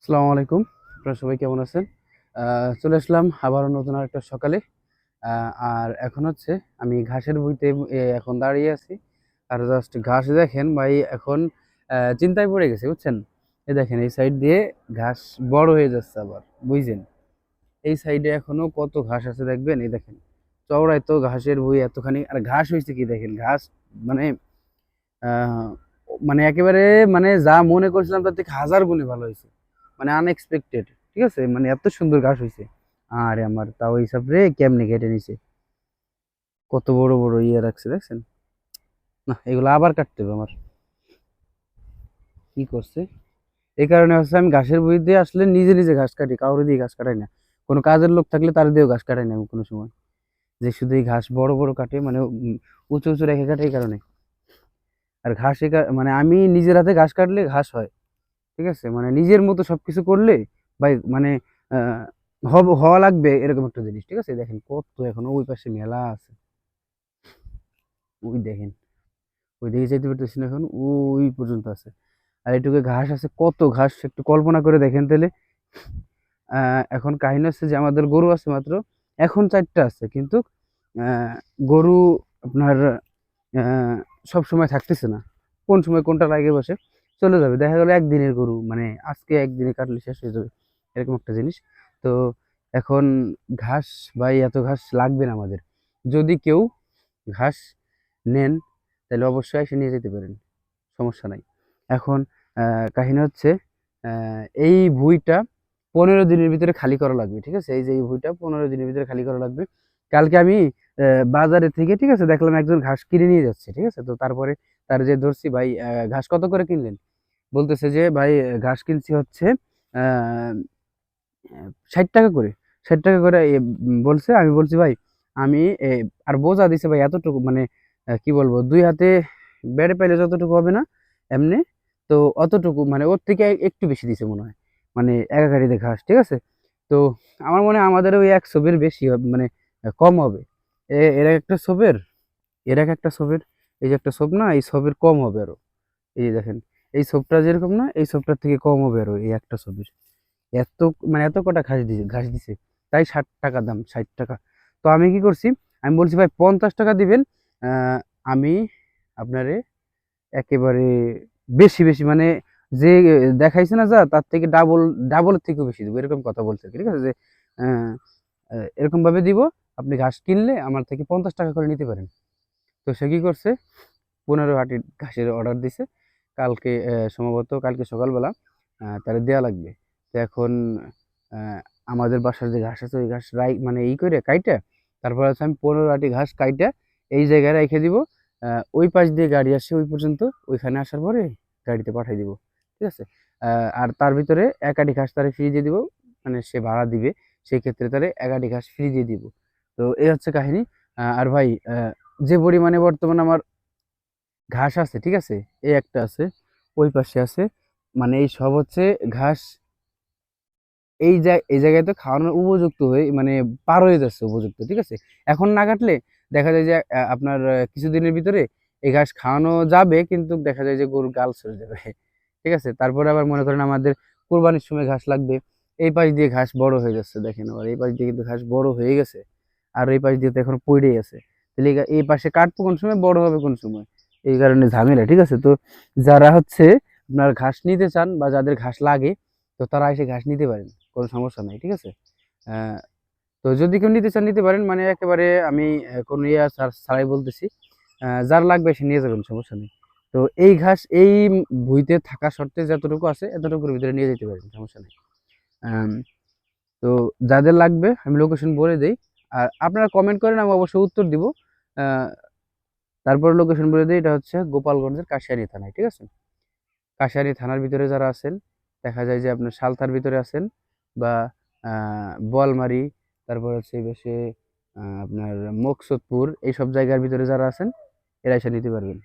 আসসালামু আলাইকুম। আপনারা সবাই কেমন আছেন? চলে আসলাম আবারও নতুন আরেকটা সকালে। আর এখন হচ্ছে আমি ঘাসের ভুঁইতে এখন দাঁড়িয়ে আছি। আর জাস্ট ঘাস দেখেন ভাই এখন চিন্তায় পড়ে গেছি বুঝছেন? এই দেখেন এই সাইড দিয়ে ঘাস বড় হয়ে যাচ্ছে আবার, বুঝছেন? এই সাইডে এখনো কত ঘাস আছে দেখবেন, এই দেখেন। চওড়ায় তো ঘাসের ভুঁই এতখানি, আর ঘাস হইছে কি দেখেন, ঘাস মানে আ মানে একেবারে মানে যা মনে করছিলাম তার থেকে হাজার গুণে ভালো হইছে। মানে আনএক্সপেক্টেড। ঠিক আছে? মানে এত সুন্দর ঘাস হইছে। আরে আমার তাও হিসাব রে কেমনে কেটে নিছে। কত বড়, বড় ইয়ে রাখছে দেখছেন? না এগুলো আবার কাটতে হবে আমার। কি করছে? এই কারণে হচ্ছে আমি ঘাসের বই দিয়ে আসলে নিজে, নিজে ঘাস কাটি। কাউরে দিয়ে ঘাস কাটাই না। কোন কাজের লোক থাকলে তার দিয়েও ঘাস কাটাই না আমি কোন সময়। যে শুধু এই ঘাস বড়, বড় কাটে মানে উঁচু, উঁচু রেখে কাটে এই কারণে। আর ঘাস মানে আমি নিজের হাতে ঘাস কাটলে ঘাস হয়। ঠিক আছে? মানে নিজের মতো সবকিছু করলে ভাই মানে আ হওয়া লাগবে এরকম একটা জিনিস। ঠিক আছে? দেখেন কত এখনো ওই পাশে মেলা আছে। ওই দেখেন। ওইদিকে যাইতে পারতেছি না এখন। ওই পর্যন্ত আছে। আর এটুকু ঘাস আছে, কত ঘাস একটু কল্পনা করে দেখেন তাইলে। আ এখন কাহিনী হচ্ছে যে আমাদের গরু আছে মাত্র। এখন ৪ টা আছে। কিন্তু আ গরু আপনার আ সবসময় থাকতেছে না। কোন সময় কোনটা লাগে বসে চলে যাবে। দেখা গেল একদিনের গরু মানে আজকে একদিনে কাটলে শেষ হয়ে যাবে। এরকম একটা জিনিস। তো এখন ঘাস ভাই এত ঘাস লাগবে না আমাদের। যদি কেউ ঘাস নেন তাহলে অবশ্যই এসে নিয়ে যেতে পারেন। সমস্যা নাই। এখন আ কাহিনী হচ্ছে আ এই ভুঁইটা ১৫ দিনের ভিতরে খালি করা লাগবে। ঠিক আছে? এই যে এই ভুঁইটা ১৫ দিনের ভিতরে খালি করা লাগবে। কালকে আমি বাজারে থেকে ঠিক আছে দেখলাম একজন ঘাস কিনে নিয়ে যাচ্ছে। ঠিক আছে? তো তারপরে তারে যেয়ে ধরছি, "ভাই ঘাস কত করে কিনলেন?" বলতেছে যে, "ভাই ঘাস কিনছি হচ্ছে আ ৳৬০ করে।" ৳৬০ করে বলছে। আমি বলছি, "ভাই আমি" আর বোঝা দিছে ভাই এতটুকু মানে কি বলবো ২ হাতে বেড়ে পাইলে যতটুকু হবে না এমনে, তো অতটুকু মানে ওর থেকে একটু বেশি দিছে মনে হয়। মানে এক গাড়িতে ঘাস। ঠিক আছে? তো আমার মনে হয় আমাদের ওই ১ ছবের বেশি হবে মানে কম হবে। এর একটা ছবের এর একটা ছবের এই যে একটা ছব না এই ছবের কম হবে আরো। এই যে দেখেন এই ছবটা যেরকম না এই ছবটার থেকে কম হবে আরো এই একটা ছবির। এত মানে এত কটা ঘাস দিছে। তাই ৳৬০ দাম, ৳৬০। তো আমি কি করছি? আমি বলছি, "ভাই ৳৫০ দিবেন। আ আমি আপনারে একেবারে বেশি, বেশি মানে যে দেখাইছে না যা তার থেকে ডাবলের থেকেও বেশি দিব।" এরকম কথা বলছে আরকি। ঠিক আছে? যে আ এরকমভাবে দিব, আপনি ঘাস কিনলে আমার থেকে ৳৫০ করে নিতে পারেন। তো সে কি করছে? ১৫ আঁটি ঘাসের অর্ডার দিছে। কালকে সম্ভবত কালকে সকালবেলা তারে দেয়া লাগবে। তো এখন আ আমাদের বাসার যে ঘাস আছে ওই ঘাস মানে করে কাইটা তারপর হচ্ছে আমি ১৫ আঁটি ঘাস কাইটা এই জায়গায় রাইখে দিব। আ ওই পাশ দিয়ে গাড়ি আসে ওই পর্যন্ত। ওইখানে আসার পরে গাড়িতে পাঠাই দিব। ঠিক আছে? আ আর তার ভিতরে ১ আঁটি ঘাস তারে ফ্রি দিয়ে দিব। মানে সে ভাড়া দিবে। সেই ক্ষেত্রে তারে ১ আঁটি ঘাস ফ্রি দিয়ে দিব। তো এই হচ্ছে কাহিনী। আর ভাই যে পরিমাণে বর্তমানে আমার ঘাস আছে, ঠিক আছে? এই একটা আছে, ওই পাশে আছে। মানে এই সব হচ্ছে ঘাস এই জায়গায় তো খাওয়ানোর উপযুক্ত হয়ে মানে পার হয়ে যাচ্ছে উপযুক্ত, ঠিক আছে? এখন না কাটলে দেখা যায় যে আপনার কিছুদিনের ভিতরে এই ঘাস খাওয়ানো যাবে কিন্তু দেখা যায় যে গরুর গাল ছেড়ে যাবে। ঠিক আছে? তারপরে আবার মনে করেন আমাদের কোরবানির সময় ঘাস লাগবে। এই পাশ দিয়ে ঘাস বড় হয়ে যাচ্ছে দেখেন আবার এই পাশ দিয়ে কিন্তু ঘাস বড় হয়ে গেছে। আর এই পাশ দিয়ে তো এখনো পইড়াই আছে। তাহলে এই পাশে কাটবো কোন সময়, বড় হবে কোন সময়? এই কারণে ঝামেলা, ঠিক আছে? তো যারা হচ্ছে আপনার ঘাস নিতে চান বা যাদের ঘাস লাগে তো তারা এসে ঘাস নিতে পারেন। কোনো সমস্যা নাই। ঠিক আছে? আ তো যদি কেউ নিতে চান নিতে পারেন। মানে একেবারে আমি কোনো ছাড়াই বলতেছি। যার লাগবে সে নিয়ে যাবেন সমস্যা নেই। তো এই ঘাস এই ভুঁইতে থাকা শর্তে যতটুকু আছে এতটুকুর ভিতরে নিয়ে যেতে পারেন সমস্যা নেই। আম তো যাদের লাগবে আমি লোকেশন বলে দেই। আর আপনারা কমেন্ট করেন আমি অবশ্যই উত্তর দিব। আ তারপরে লোকেশন বলে দেই, এটা হচ্ছে গোপালগঞ্জের কাশিয়ানী থানায়। ঠিক আছে? কাশিয়ানী থানার ভিতরে যারা আছেন, দেখা যায় যে আপনার সালথার ভিতরে আছেন বা আ বোয়ালমারী, তারপর হচ্ছে এই পাশে আপনার মকসুদপুর এইসব জায়গার ভিতরে যারা আছেন, এরা এসে নিতে পারবেন।